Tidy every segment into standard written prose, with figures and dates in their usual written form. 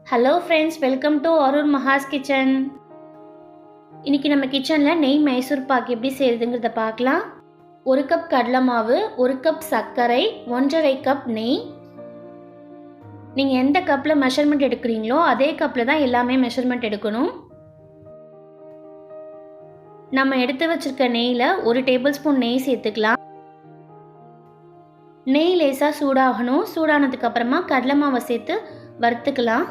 Hello friends, welcome to Arun Maha's kitchen. இன்றைக்கி நம்ம கிச்சனில் நெய் மைசூர் பாக் எப்படி செய்கிறதுங்கிறத பார்க்கலாம். 1 கப் கடலை மாவு, 1 கப் சர்க்கரை, 1½ கப் நெய். நீங்கள் எந்த கப்பில் மெஷர்மெண்ட் எடுக்கிறீங்களோ அதே கப்பில் தான் எல்லாமே மெஷர்மெண்ட் எடுக்கணும். நம்ம எடுத்து வச்சுருக்க நெய்யில் 1 டேபிள் ஸ்பூன் நெய் சேர்த்துக்கலாம். நெய் லேசாக சூடாகணும். சூடானதுக்கப்புறமா கடலை மாவை சேர்த்து வறுத்துக்கலாம்.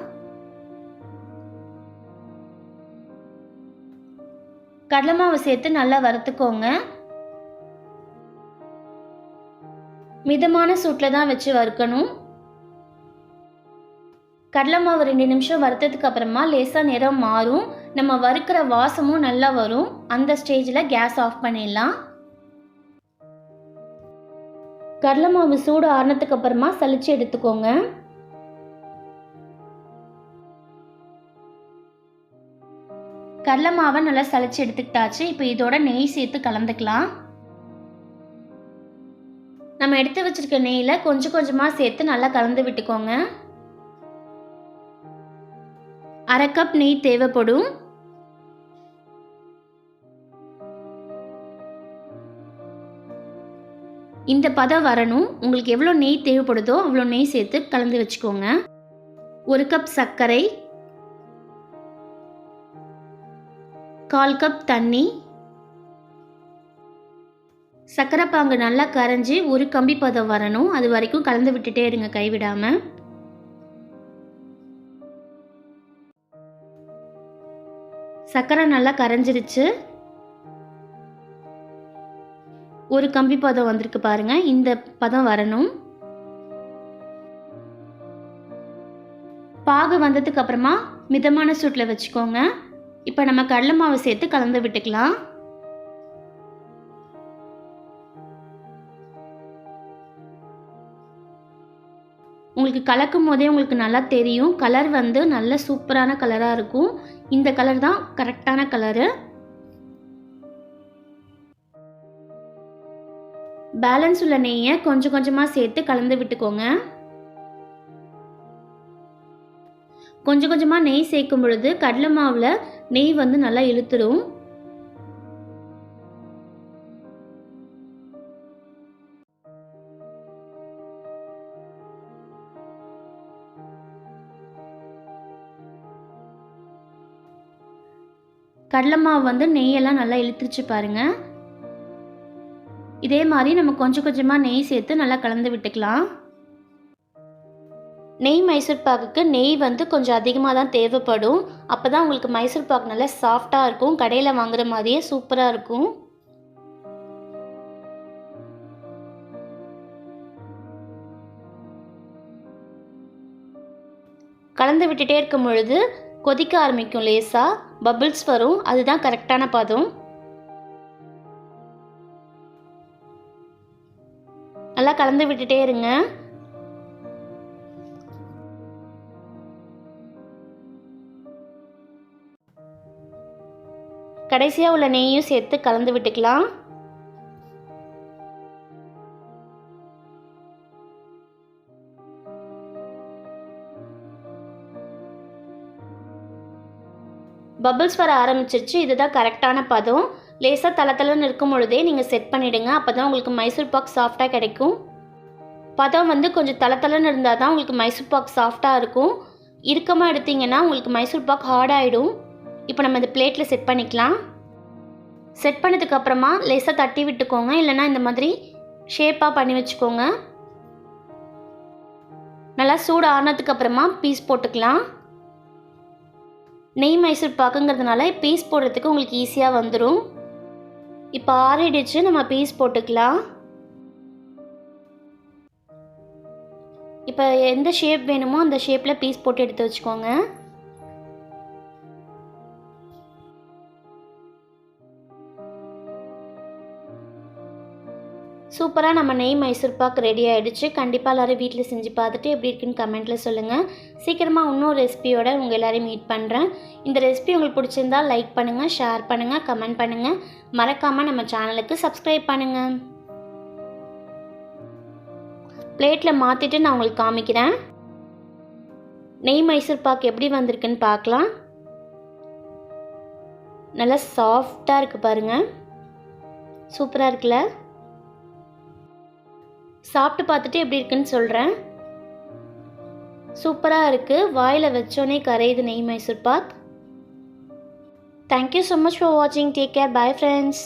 கடலை மாவு சேர்த்து நல்லா வறுத்துக்கோங்க. மிதமான சூட்டில் தான் வச்சு வறுக்கணும். கடலை மாவு 2 நிமிஷம் வறுத்ததுக்கு அப்புறமா லேசாக நிறம் மாறும். நம்ம வறுக்கிற வாசமும் நல்லா வரும். அந்த ஸ்டேஜில் கேஸ் ஆஃப் பண்ணிடலாம். கடலை மாவு சூடு ஆறினதுக்கு அப்புறமா சலிச்சு எடுத்துக்கோங்க. கடலை மாவை நல்லா சலிச்சு எடுத்துக்கிட்டாச்சு. இப்போ இதோட நெய் சேர்த்து கலந்துக்கலாம். நம்ம எடுத்து வச்சிருக்க நெய்யில் கொஞ்சம் கொஞ்சமாக சேர்த்து நல்லா கலந்து விட்டுக்கோங்க. 1/2 கப் நெய் தேவைப்படும். இந்த பதம் வரணும். உங்களுக்கு எவ்வளோ நெய் தேவைப்படுதோ அவ்வளோ நெய் சேர்த்து கலந்து வச்சுக்கோங்க. 1 கப் சர்க்கரை, 1/4 கப் தண்ணி. சர்க்கரை பாகு நல்லா கரைஞ்சி ஒரு கம்பி பதம் வரணும். அது வரைக்கும் கலந்து விட்டுட்டே இருங்க கைவிடாமல். சர்க்கரை நல்லா கரைஞ்சிருச்சு. ஒரு கம்பி பதம் வந்திருக்கு பாருங்க. இந்த பதம் வரணும். பாகு வந்ததுக்கு அப்புறமா மிதமான சூட்டில் வச்சுக்கோங்க. இப்போ நம்ம கடலை மாவு சேர்த்து கலந்து விட்டுக்கலாம். உங்களுக்கு கலக்கும் போதே உங்களுக்கு நல்லா தெரியும். கலர் வந்து நல்ல சூப்பரான கலராக இருக்கும். இந்த கலர் தான் கரெக்டான கலரு. பேலன்ஸ் உள்ள நெய்யை கொஞ்சம் கொஞ்சமாக சேர்த்து கலந்து விட்டுக்கோங்க. கொஞ்சம் கொஞ்சமாக நெய் சேர்க்கும் பொழுது கடலை மாவில் நெய் வந்து நல்லா இழுத்துடும். கடலை மாவு வந்து நெய்யெல்லாம் நல்லா இழுத்துருச்சு பாருங்க. இதே மாதிரி நம்ம கொஞ்சம் கொஞ்சமாக நெய் சேர்த்து நல்லா கலந்து விட்டுக்கலாம். நெய் மைசூர் பாக்குக்கு நெய் வந்து கொஞ்சம் அதிகமாக தான் தேவைப்படும். அப்போ தான் உங்களுக்கு மைசூர் பாக்கு நல்லா சாஃப்டாக இருக்கும். கடையில் வாங்குற மாதிரியே சூப்பராக இருக்கும். கலந்து விட்டுட்டே இருக்கும் பொழுது கொதிக்க ஆரம்பிக்கும். லேசாக பபிள்ஸ் வரும். அதுதான் கரெக்டான பதம். நல்லா கலந்து விட்டுட்டே இருங்க. கடைசியாக உள்ள நெய்யும் சேர்த்து கலந்து விட்டுக்கலாம். பபிள்ஸ் வர ஆரம்பிச்சிருச்சு. இதுதான் கரெக்டான பதம். லேசாக தளத்தலன்னு இருக்கும் பொழுதே நீங்கள் செட் பண்ணிவிடுங்க. அப்போ தான் உங்களுக்கு மைசூர் பாக் சாஃப்டாக கிடைக்கும். பதம் வந்து கொஞ்சம் தளத்தலன்னு இருந்தால் தான் உங்களுக்கு மைசூர் பாக் சாஃப்டாக இருக்கும். இறுக்கமாக எடுத்தீங்கன்னா உங்களுக்கு மைசூர் பாக் ஹார்டாகிடும். இப்போ நம்ம இந்த பிளேட்டில் செட் பண்ணிக்கலாம். செட் பண்ணதுக்கப்புறமா லேசாக தட்டி விட்டுக்கோங்க. இல்லைனா இந்த மாதிரி ஷேப்பாக பண்ணி வச்சுக்கோங்க. நல்லா சூடு ஆனதுக்கப்புறமா பீஸ் போட்டுக்கலாம். நெய் மைசூர் பாக்குங்கிறதுனால பீஸ் போடுறதுக்கு உங்களுக்கு ஈஸியாக வந்துடும். இப்போ ஆறிடுச்சு. நம்ம பீஸ் போட்டுக்கலாம். இப்போ எந்த ஷேப் வேணுமோ அந்த ஷேப்பில் பீஸ் போட்டு எடுத்து வச்சுக்கோங்க. சூப்பராக நம்ம நெய் மைசூர் பாக் ரெடி ஆகிடுச்சு. கண்டிப்பாக எல்லோரும் வீட்டில் செஞ்சு பார்த்துட்டு எப்படி இருக்குன்னு கமெண்ட்டில் சொல்லுங்கள். சீக்கிரமாக இன்னொரு ரெசிபியோட உங்கள் எல்லோரையும் மீட் பண்ணுறேன். இந்த ரெசிபி உங்களுக்கு பிடிச்சிருந்தால் லைக் பண்ணுங்கள், ஷேர் பண்ணுங்கள், கமெண்ட் பண்ணுங்கள். மறக்காமல் நம்ம சேனலுக்கு சப்ஸ்கிரைப் பண்ணுங்கள். பிளேட்டில் மாற்றிட்டு நான் உங்களுக்கு காமிக்கிறேன். நெய் மைசூர் பாக் எப்படி வந்திருக்குன்னு பார்க்கலாம். நல்லா சாஃப்டாக இருக்குது பாருங்கள், சூப்பராக இருக்குல்ல. சாப்பிட்டு பார்த்துட்டு எப்படி இருக்குன்னு சொல்கிறேன். சூப்பராக இருக்குது, வாயில் வச்சோன்னே கரையுது நெய் Mysore pak. Thank you so much for வாட்சிங். Take care. Bye friends.